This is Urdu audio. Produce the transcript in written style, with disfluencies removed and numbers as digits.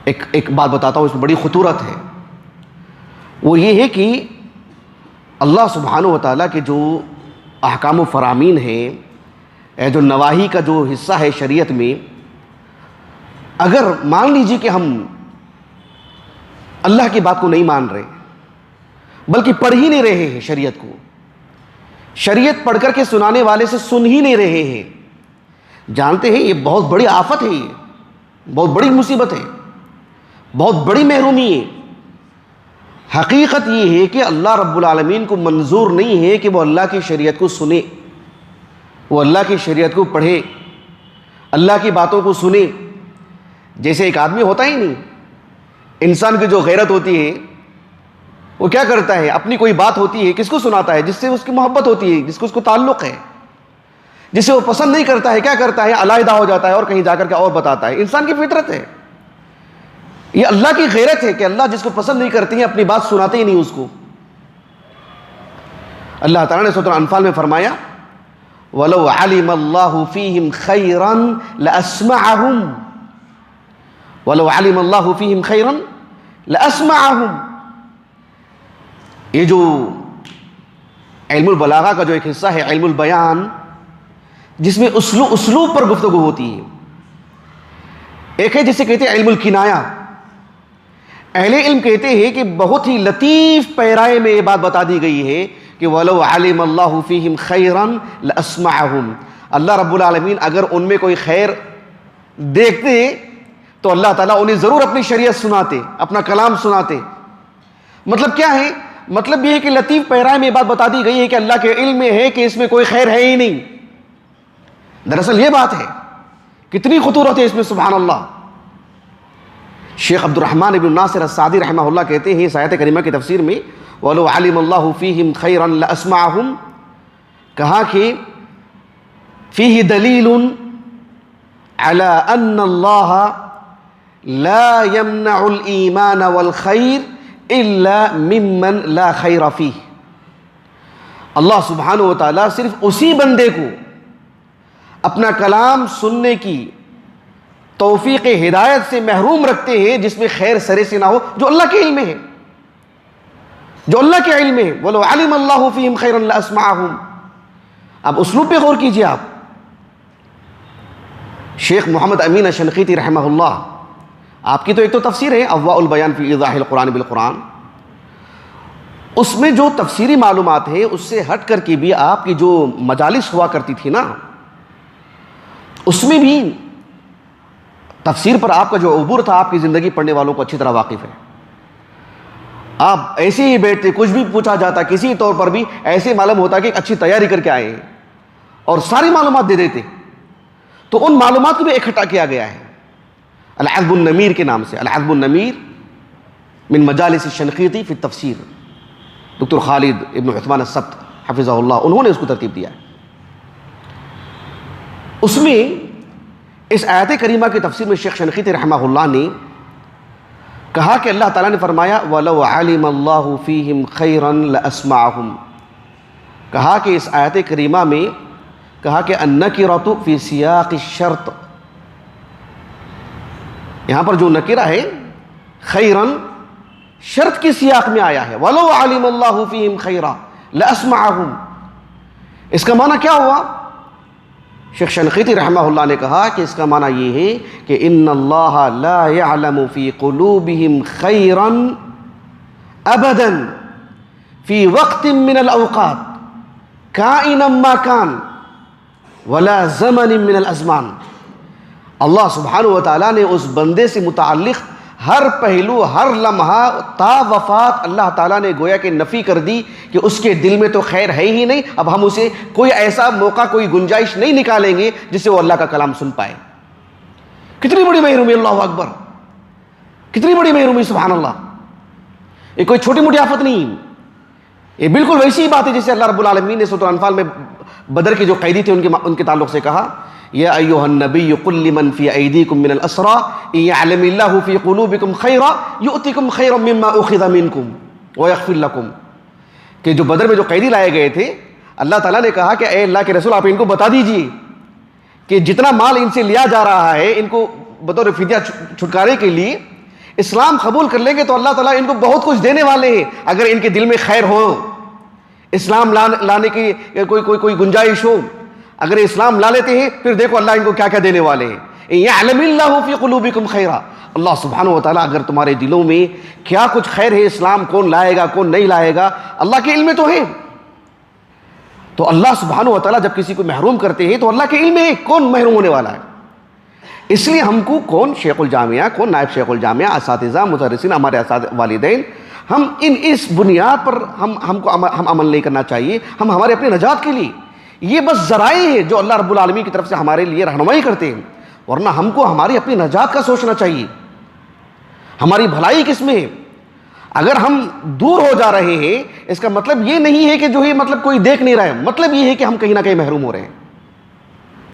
ایک بات بتاتا ہوں، اس میں بڑی خطورت ہے. وہ یہ ہے کہ اللہ سبحانہ و تعالیٰ کے جو احکام و فرامین ہیں، جو نواہی کا جو حصہ ہے شریعت میں، اگر مان لیجیے کہ ہم اللہ کی بات کو نہیں مان رہے، بلکہ پڑھ ہی نہیں رہے ہیں شریعت کو، شریعت پڑھ کر کے سنانے والے سے سن ہی نہیں رہے ہیں، جانتے ہیں یہ بہت بڑی آفت ہے، یہ بہت بڑی مصیبت ہے، بہت بڑی محرومی ہے. حقیقت یہ ہے کہ اللہ رب العالمین کو منظور نہیں ہے کہ وہ اللہ کی شریعت کو سنے، وہ اللہ کی شریعت کو پڑھے، اللہ کی باتوں کو سنے. جیسے ایک آدمی ہوتا ہی نہیں، انسان کی جو غیرت ہوتی ہے وہ کیا کرتا ہے، اپنی کوئی بات ہوتی ہے کس کو سناتا ہے؟ جس سے اس کی محبت ہوتی ہے، جس کو اس کو تعلق ہے. جسے وہ پسند نہیں کرتا ہے کیا کرتا ہے؟ علیحدہ ہو جاتا ہے اور کہیں جا کر کے اور بتاتا ہے. انسان کی فطرت ہے، یہ اللہ کی غیرت ہے کہ اللہ جس کو پسند نہیں کرتی ہے اپنی بات سناتے ہی نہیں اس کو. اللہ تعالیٰ نے سورۃ الانفال میں فرمایا وَلَوْ عَلِمَ اللَّهُ فِيهِمْ خَيْرًا لَأَسْمَعَهُمْ، وَلَوْ عَلِمَ اللَّهُ فِيهِمْ خَيْرًا لَأَسْمَعَهُمْ. یہ جو علم البلاغہ کا جو ایک حصہ ہے علم البیان، جس میں اسلوب پر گفتگو ہوتی ہے، ایک ہے جسے کہتے ہیں علم الکنایہ. اہل علم کہتے ہیں کہ بہت ہی لطیف پیرائے میں یہ بات بتا دی گئی ہے کہ وَلَوْ عَلِمَ اللَّهُ فِيهِمْ خَيْرًا لَأَسْمَعَهُمْ. اللہ رب العالمین اگر ان میں کوئی خیر دیکھتے تو اللہ تعالیٰ انہیں ضرور اپنی شریعت سناتے، اپنا کلام سناتے. مطلب کیا ہے؟ مطلب یہ ہے کہ لطیف پیرائے میں یہ بات بتا دی گئی ہے کہ اللہ کے علم میں ہے کہ اس میں کوئی خیر ہے ہی نہیں. دراصل یہ بات ہے، کتنی خطورت ہے اس میں، سبحان اللہ. شیخ عبد الرحمن ابن ناصر السعدی رحمہ اللہ کہتے ہیں اس آیت کریمہ کی تفسیر میں وَلَوْ عَلِمَ اللَّهُ فِيهِمْ خَيْرًا لَأَسْمَعَهُمْ، کہا کہ فِيهِ دَلِيلٌ عَلَىٰ أَنَّ اللَّهَ لَا يَمْنَعُ الْإِيمَانَ وَالْخَيْرَ إِلَّا مِمَّنْ لَا خَيْرَ فِيهِ. اللہ سبحانہ و تعالیٰ صرف اسی بندے کو اپنا کلام سننے کی توفیق ہدایت سے محروم رکھتے ہیں جس میں خیر سرے سے نہ ہو، جو اللہ کے علم میں ہے، جو اللہ کے علم میں ہے. وَلَوْ عَلِمَ اللَّهُ فِيهِمْ خَيْرًا لَأَسْمَعَهُمْ. اب اسلوب پہ غور کیجئے آپ. شیخ محمد امین الشنقیطی رحمہ اللہ، آپ کی تو ایک تو تفسیر ہے اضواء البیان فی ایضاح القرآن بالقرآن، اس میں جو تفسیری معلومات ہے اس سے ہٹ کر کے بھی آپ کی جو مجالس ہوا کرتی تھی نا، اس میں بھی تفسیر پر آپ کا جو عبور تھا آپ کی زندگی پڑھنے والوں کو اچھی طرح واقف ہے. آپ ایسے ہی بیٹھتے، کچھ بھی پوچھا جاتا کسی طور پر بھی ایسے معلوم ہوتا کہ ایک اچھی تیاری کر کے آئے ہیں اور ساری معلومات دے دیتے. تو ان معلومات کو بھی اکٹھا کیا گیا ہے العذب النمیر کے نام سے. العذب النمیر من مجالس الشنقیطی فی التفسیر، دکتر خالد ابن عثمان السبت حفظہ اللہ، انہوں نے اس کو ترتیب دیا ہے. اس میں اس آیت کریمہ کی تفسیر میں شیخ شنقیطی رحمہ اللہ نے کہا کہ اللہ تعالیٰ نے فرمایا وَلَوْ عَلِمَ اللَّهُ فِيهِمْ خَيْرًا لَأَسْمَعَهُمْ. کہا کہ اس آیت کریمہ میں کہا کہ النَّكِرَةُ فِي سِيَاقِ الشَّرْطِ، یہاں پر جو نکرہ ہے خیراً شرط کی سیاق میں آیا ہے. وَلَوْ عَلِمَ اللَّهُ فِيهِمْ خَيْرًا لَأَسْمَعَهُمْ. اس کا معنی کیا ہوا؟ شیخ شنقیطی رحمہ اللہ نے کہا کہ اس کا معنی یہ ہے کہ ان اللہ لا يعلم فی قلوبہم خیرا ابدا فی وقت من الاوقات کائنا ما کان ولا زمن من الازمان. اللہ سبحانہ و تعالیٰ نے اس بندے سے متعلق ہر پہلو، ہر لمحہ تا وفات اللہ تعالیٰ نے گویا کہ نفی کر دی کہ اس کے دل میں تو خیر ہے ہی نہیں. اب ہم اسے کوئی ایسا موقع، کوئی گنجائش نہیں نکالیں گے جس سے وہ اللہ کا کلام سن پائے. کتنی بڑی محرومی، اللہ اکبر، کتنی بڑی محرومی، سبحان اللہ. یہ کوئی چھوٹی موٹی آفت نہیں، یہ بالکل ویسی ہی بات ہے جسے اللہ رب العالمین نے سورۃ الانفال میں بدر کے جو قیدی تھے ان کے تعلق سے کہا یا ایھا النبی قل لمن فی ایدیکم من الاسری ان یعلم اللہ فی قلوبکم خیرا یؤتکم خیرا مما اخذ منکم ویغفر لکم. کہ جو بدر میں جو قیدی لائے گئے تھے، اللہ تعالیٰ نے کہا کہ اے اللہ کے رسول آپ ان کو بتا دیجئے کہ جتنا مال ان سے لیا جا رہا ہے ان کو بطور فدیہ چھٹکارے کے لیے، اسلام قبول کر لیں گے تو اللہ تعالیٰ ان کو بہت کچھ دینے والے ہیں، اگر ان کے دل میں خیر ہو، اسلام لانے کی کوئی گنجائش ہو۔ اگر اسلام لا لیتے ہیں پھر دیکھو اللہ ان کو کیا کیا دینے والے ہیں۔ یعلم اللہ فی قلوبکم خیرا، اللہ سبحانہ و تعالیٰ اگر تمہارے دلوں میں کیا کچھ خیر ہے، اسلام کون لائے گا کون نہیں لائے گا، اللہ کے علم میں تو ہے۔ تو اللہ سبحانہ و تعالیٰ جب کسی کو محروم کرتے ہیں تو اللہ کے علم میں ہے کون محروم ہونے والا ہے۔ اس لیے ہم کو کون شیخ الجامعہ، کون نائب شیخ الجامعہ، اساتذہ، مدرسین، ہمارے والدین، ہم اس بنیاد پر ہم عمل نہیں کرنا چاہیے۔ ہم ہمارے اپنے نجات کے لیے، یہ بس ذرائع ہیں جو اللہ رب العالمین کی طرف سے ہمارے لیے رہنمائی کرتے ہیں، ورنہ ہم کو ہماری اپنی نجات کا سوچنا چاہیے، ہماری بھلائی کس میں ہے۔ اگر ہم دور ہو جا رہے ہیں اس کا مطلب یہ نہیں ہے کہ جو ہے مطلب کوئی دیکھ نہیں رہا ہے، مطلب یہ ہے کہ ہم کہیں نہ کہیں محروم ہو رہے ہیں۔